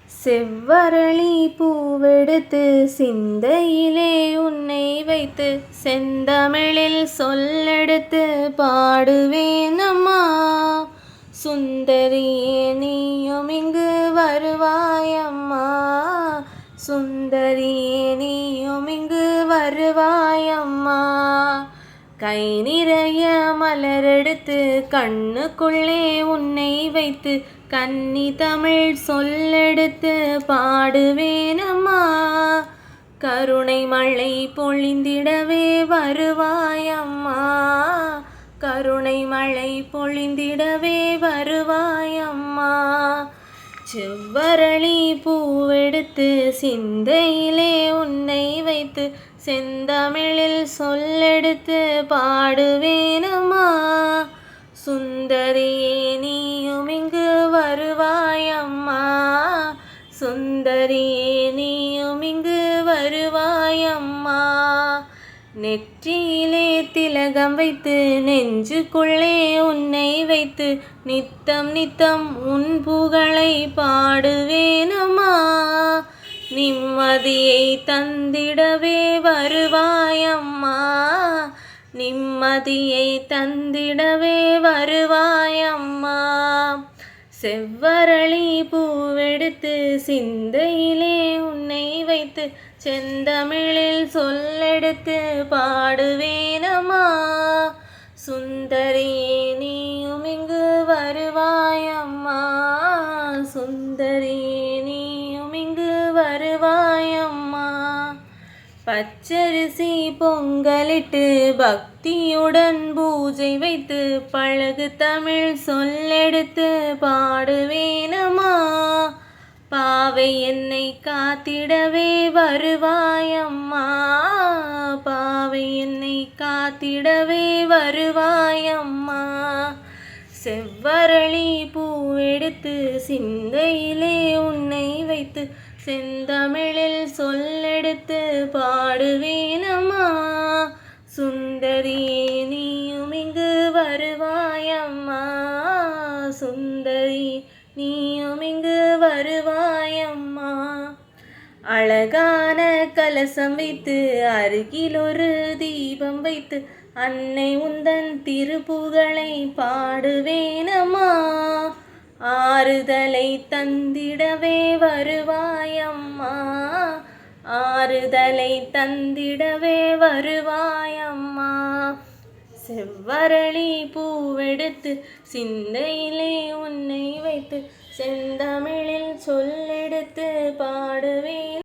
செவ்வரளி பூவெடுத்து சிந்தையிலே உன்னை வைத்து செந்தமிழில் சொல்லெடுத்து பாடுவேனம்மா. சுந்தரியே நீயும் இங்கு வருவாயம்மா. சுந்தரியே நீயும் இங்கு வருவாயம்மா. கை நிறைய மலரெடுத்து கண்ணுக்குள்ளே உன்னை வைத்து கன்னி தமிழ் சொல்லெடுத்து பாடுவேனம்மா. கருணை மழை பொழிந்திடவே வருவாயம்மா. கருணை மழை பொழிந்திடவே வருவாயம்மா. செவ்வரளி பூவெடுத்து சிந்தையிலே உன்னை வைத்து செந்தமிழில் சொல்லெடுத்து பாடுவேனம்மா. சுந்தரியே நீயும் இங்கு வருவாயம்மா. சுந்தரியே நீயும் இங்கு வருவாயம்மா. நெற்றியிலே திலகம் வைத்து நெஞ்சுக்குள்ளே உன்னை வைத்து நித்தம் நித்தம் உன் புகழை பாடுவேனம்மா. நிம்மதியை தந்திடவே வருவாயம்மா. நிம்மதியை தந்திடவே வருவாயம்மா. செவ்வரளி பூவெடுத்து சிந்தையிலே உன்னை வைத்து செந்தமிழில் சொல்லெடுத்து பாடுவேனம்மா. சுந்தரியே நீயும் இங்கு வருவாயம்மா. சுந்தரியே நீயும் இங்கு வருவாயம்மா. பச்சரிசி பொங்கலிட்டு பக்தியுடன் பூஜை வைத்து பழகு தமிழ் சொல்லெடுத்து பாடுவேனம்மா. பாவை என்னை காத்திடவே வருவாயம்மா. பாவை என்னை காத்திடவே வருவாயம்மா. செவ்வரளி பூவெடுத்து சிந்தையிலே உன்னை வைத்து செந்தமிழில் சொல்லெடுத்து பாடுவேனம்மா. சுந்தரியே நீயும் இங்கு வருவாயம்மா. சுந்தரி நீயும் இங்கு வருவாயம்மா. அழகான கலசம் வைத்து அருகில் ஒரு தீபம் வைத்து அன்னை உந்தன் திருப்புகழை பாடுவேனம்மா. ஆறுதலை தந்திடவே வருவாயம்மா. ஆறுதலை தந்திடவே வருவாயம்மா. செவ்வரளி பூவெடுத்து சிந்தையிலே உன்னை வைத்து செந்தமிழில் சொல்லெடுத்து பாடுவேன்.